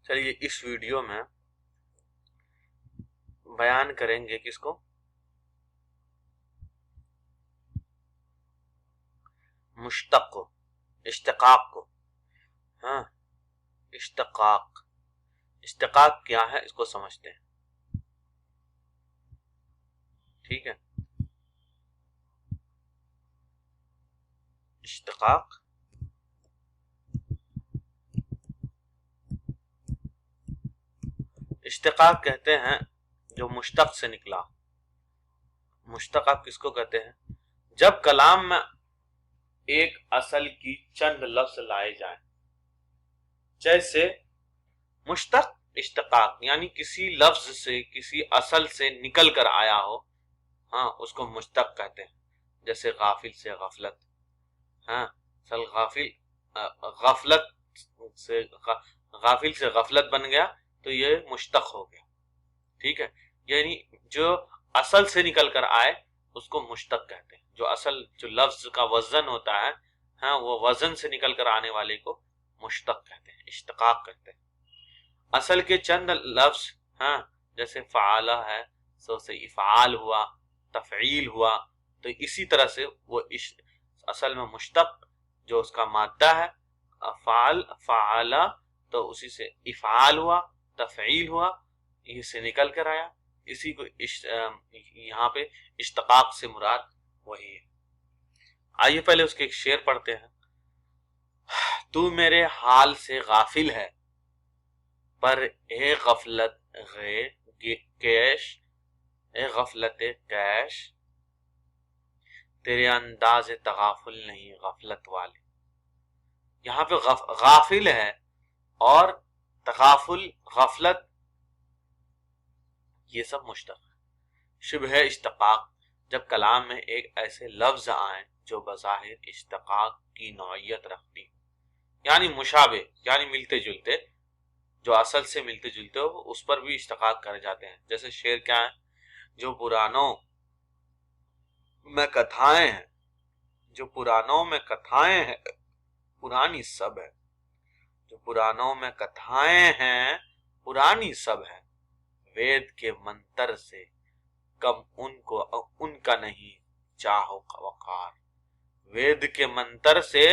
چلیے اس ویڈیو میں بیان کریں گے کس کو؟ مشتق کو، اشتقاق کو. ہاں، اشتقاق کیا ہے اس کو سمجھتے ہیں. ٹھیک ہے، اشتقاق کہتے ہیں جو مشتق سے نکلا. مشتق آپ کس کو کہتے ہیں؟ جب کلام میں ایک اصل کی چند لفظ لائے جائیں، جیسے مشتق اشتقاق یعنی کسی لفظ سے کسی اصل سے نکل کر آیا ہو، ہاں اس کو مشتق کہتے ہیں. جیسے غافل سے غفلت، ہاں غافل سے غفلت بن گیا تو یہ مشتق ہو گیا. ٹھیک ہے، یعنی جو اصل سے نکل کر آئے اس کو مشتق کہتے ہیں. جو اصل جو لفظ کا وزن ہوتا ہے، ہاں وہ وزن سے نکل کر آنے والے کو مشتق کہتے ہیں، اشتقاق کہتے ہیں. اصل کے چند لفظ، ہاں جیسے فعالہ ہے سو سے افعال ہوا، تفعیل ہوا، تو اسی طرح سے وہ اصل میں مشتق جو اس کا مادہ ہے فعالہ، تو اسی سے افعال ہوا، تفعیل ہوا، یہ سے نکل کر آیا. اسی کو یہاں پہ اشتقاق سے مراد وہی ہے. آئیے پہلے اس کے ایک شعر پڑھتے ہیں. تو میرے حال سے غافل ہے پر اے غفلت کیش، تیرے انداز تغافل نہیں غفلت والے. یہاں پہ غافل ہے اور تغافل، غفلت، یہ سب مشتق ہے. شبہ اشتقاق جب کلام میں ایک ایسے لفظ آئیں جو بظاہر اشتقاق کی نوعیت رکھتی، یعنی مشابہ یعنی ملتے جلتے، جو اصل سے ملتے جلتے ہو اس پر بھی اشتقاق کرے جاتے ہیں. جیسے شعر کیا ہے؟ جو پرانوں میں کتھائیں ہیں، جو پرانوں میں کتھائیں ہیں پرانی سب ہے. جو پرانوں میں کتھائیں ہیں پرانی سب ہے، وید کے منتر سے کم ان کا نہیں چاہو وقار. وید کے منتر سے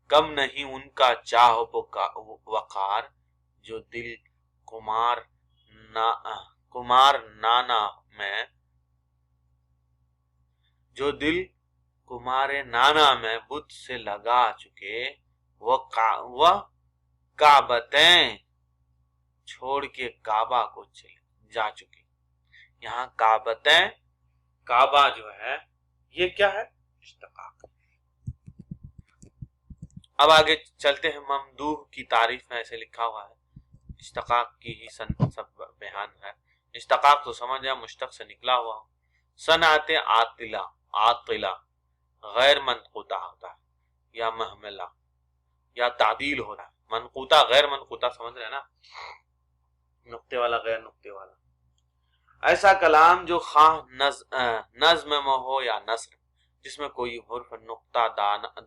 کم نہیں ان کا چاہو وقار. جو دل کمار نانا میں، جو دل کمار نانا میں بدھ سے لگا چکے، وہ کعبتیں چھوڑ کے کعبہ کو جا چکے. یہاں کعبتیں، کعبہ جو ہے یہ کیا ہے؟ اشتقاق. اب آگے چلتے ہیں. ممدوح کی تعریف میں ایسے لکھا ہوا ہے، اشتقاق کی ہی سب بیان ہے. اشتقاق تو سمجھ جائے مشتق سے نکلا ہوا. صنعت عاطلہ غیر منقوطہ ہوتا ہے، یا محملہ یا تعدیل ہو رہا ہے. منقوطہ غیر منقوطہ سمجھ رہے ہیں نا، نقطے والا غیر نقطے والا. ایسا کلام جو خواہ نظم میں ہو یا نثر، جس میں کوئی حرف نقطہ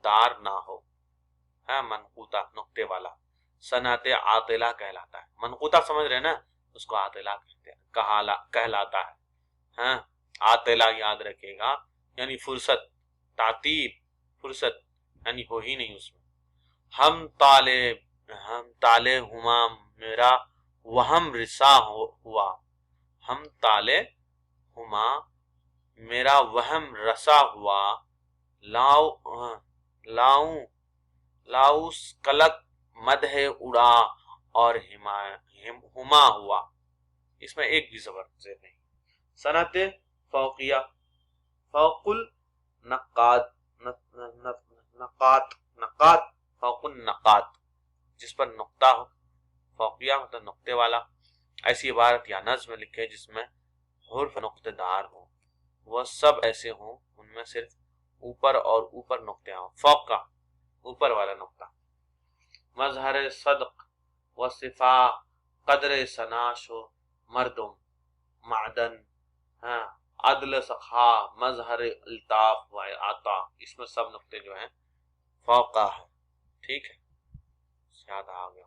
دار نہ ہو، ہے منقوطہ نقطے والا، صنعت عاطلہ کہلاتا ہے. منقوطہ سمجھ رہے ہیں نا، اس کو عاطلہ کہتے ہیں، کہلاتا ہے. ہاں عاطلہ یاد رکھے گا یعنی فرصت، تعطیل، فرصت یعنی ہو ہی نہیں اس میں. ہم تالے ہما میرا وہم رسا ہوا. ہم تالے ہما میرا وہم رسا ہوا. لاؤس کلک مدح اڑا اور ہما ہوا. اس میں ایک بھی زبر زیر نہیں. صنعت فوقیہ، فوق النقات، فوق النقات جس پر نقطہ ہو. فوقیہ مطلب نقطے والا. ایسی عبارت یا نظم لکھے جس میں حرف نقطے دار ہو، وہ سب ایسے ہوں ان میں صرف اوپر اور اوپر نقطے ہوں. فوق کا اوپر والا نقطہ. مظہر صدق و صفا قدر سناش و مردم معدن، ہاں عدل سخا مظہر الطاف و عطا. اس میں سب نقطے جو ہیں فوقہ ہے. ٹھیک ہے، یاد آ گیا.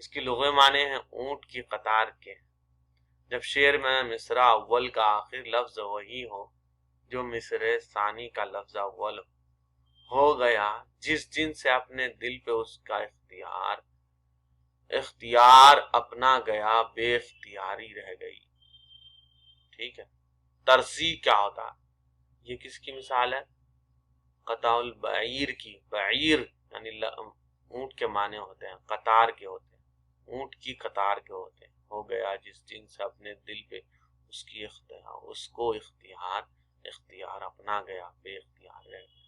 اس کی لغوی معنی ہے اونٹ کی قطار کے. جب شعر میں مصرع اول کا آخر لفظ وہی ہو جو مصرع ثانی کا لفظ اول ہو گیا، جس جن سے اپنے دل پہ اس کا اختیار اپنا گیا، بے اختیاری رہ گئی. ٹھیک ہے. ترسی کیا ہوتا ہے؟ یہ کس کی مثال ہے؟ قطع البعیر کی. بعیر یعنی اونٹ کے معنی ہوتے ہیں، قطار کے ہوتے ہیں، اونٹ کی قطار کے ہوتے ہیں. ہو گیا جس جن سے اپنے دل پہ اس کو اختیار اپنا گیا، بے اختیار رہ گیا.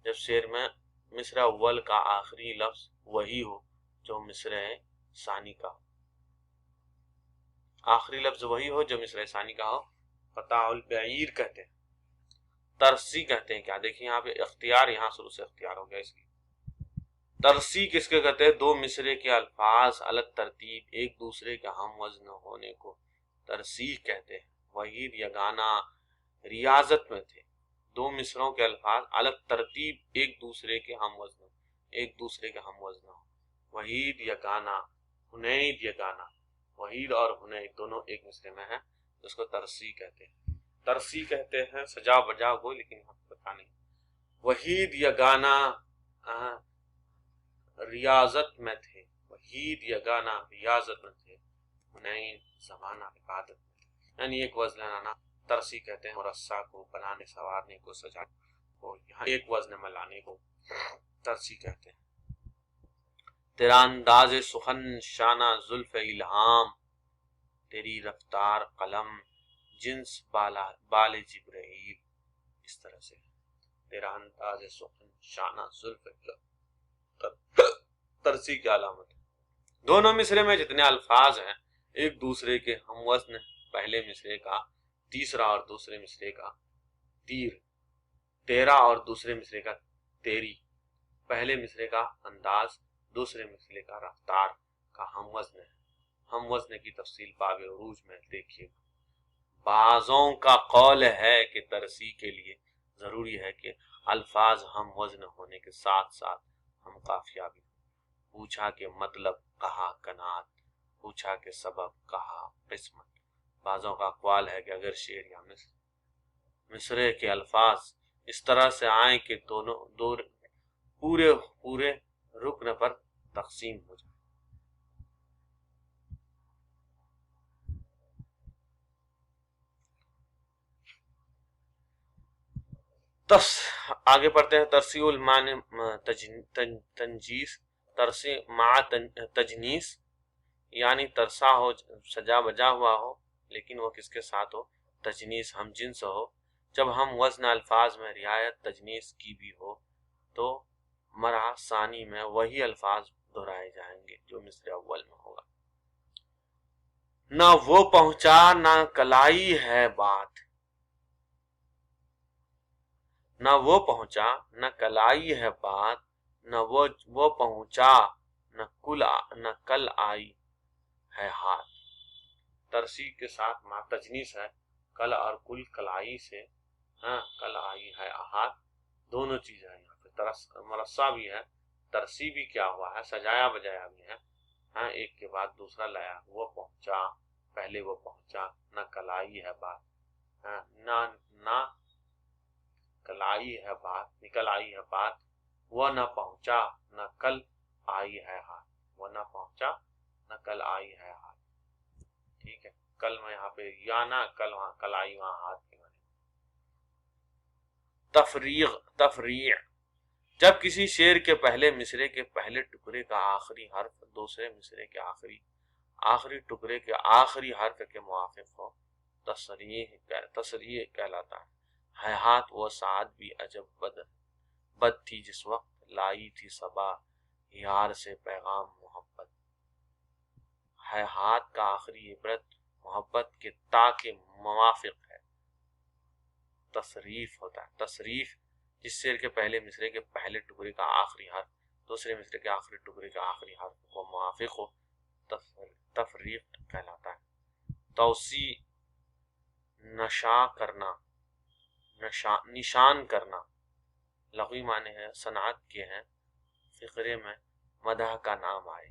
جب شعر میں مصرع اول کا آخری لفظ وہی ہو جو مصرع ثانی کا ہو، آخری لفظ وہی ہو جو مصرع ثانی کا ہو، قطع البعیر کہتے ہیں. ترسی کہتے ہیں کیا؟ دیکھیں یہاں پہ اختیار، یہاں شروع سے اختیار ہو گیا اس کی. ترسی کس کے کہتے ہیں؟ دو مصرے کے الفاظ الگ ترتیب ایک دوسرے کے ہم وزن ہونے کو ترسیح کہتے ہیں. وحید یگانہ ریاضت میں تھے. دو مصروں کے الفاظ الگ ترتیب ایک دوسرے کے ہم وزن ہو. وحید یگانہ، حنید یگانہ، وحید اور حنید دونوں ایک مصرے میں ہیں، اس کو ترسیح کہتے ہیں. ترسی کہتے ہیں سجا بجا کو، لیکن یہاں پتہ نہیں. وحید یگانہ ریاضت میں تھے، وحید یگانہ ریاضت میں تھے، حنین زمانہ عبادت میں. یعنی ایک وزن لانا ترسی کہتے ہیں، مرصع کو بنانے سوارنے کو سجا کو یہاں ایک وزن میں لانے کو ترسی کہتے ہیں. تیرا انداز سخن شانہ زلف الہام، تیری رفتار قلم جنس بال جبرائیل. اس طرح سے تیرا انداز سخن شانہ زلف ترسی کی علامت ہے. دونوں مصرے میں جتنے الفاظ ہیں ایک دوسرے کے ہم وزن. پہلے مصرے کا تیسرا اور دوسرے مصرے کا تیر، تیرا اور دوسرے مصرے کا تیری. پہلے مصرے کا انداز، دوسرے مصرے کا رفتار کا ہم وزن ہے. ہم وزن کی تفصیل باب عروج میں دیکھیے. بعضوں کا قول ہے کہ ترسی کے لیے ضروری ہے کہ الفاظ ہم وزن ہونے کے ساتھ ساتھ ہم قافیہ بھی. پوچھا کہ مطلب، کہا کنات، پوچھا کہ سبب، کہا قسمت. بعضوں کا اقوال ہے کہ اگر شعر یا مصرے کے الفاظ اس طرح سے آئیں کہ دونوں پورے رکن پر تقسیم ہو جائے. آگے پڑھتے ہیں. ترسی المعنی تنجیس، ترسی مع تجنیس، یعنی ترسا ہو، سجا بجا ہوا ہو، لیکن وہ کس کے ساتھ ہو؟ تجنیس، ہم جنس ہو. جب ہم وزن الفاظ میں رعایت تجنیس کی بھی ہو تو مرحلہ ثانی میں وہی الفاظ دہرائے جائیں گے جو مصرع اول میں ہوگا. نہ وہ پہنچا نہ کلائی ہے بات، نہ وہ پہنچا نہ کلائی ہے بات، نہ وہ پہنچا نہ کل آئی ہے ہاتھ. ترسی کے ساتھ مع تجنیس ہے، کل اور کل کلائی سے، کل آئی ہے ہاتھ، دونوں چیزیں ہیں یہاں پہ. مرصع بھی ہے، ترسی بھی کیا ہوا ہے، سجایا بجایا بھی ہے. ایک کے بعد دوسرا لایا. وہ پہنچا، پہلے وہ پہنچا، نہ کلائی ہے بات، نہ کلائی ہے بات، نکل آئی ہے بات. وہ نہ پہنچا نہ کل آئی ہے ہاتھ، وہ نہ پہنچا نہ کل آئی ہے ہاتھ. ٹھیک ہے. کل میں یہاں پہ یا نہ کل، وہاں کل آئی وہاں ہاتھ کے معنی. تفریع، جب کسی شعر کے پہلے مصرے کے پہلے ٹکڑے کا آخری حرف دوسرے مصرے کے آخری ٹکڑے کے آخری حرف کے موافق ہو، تصریح کہلاتا ہے. ہاتھ وہ ساعت بھی عجب بد تھی جس وقت لائی تھی صبا یار سے پیغام محبت. ہاتھ کا آخری عبرت محبت کے تا کے موافق ہے. تصریف ہوتا ہے. تصریف جس شعر کے پہلے مصرے کے پہلے ٹکڑے کا آخری حرف دوسرے مصرے کے آخری ٹکڑے کا آخری حرف کو موافق ہو، تفریق کہلاتا ہے. توسیع، نشان کرنا، لغوی معنی ہے صنعت کے ہیں. فقرے میں مدح کا نام آئے.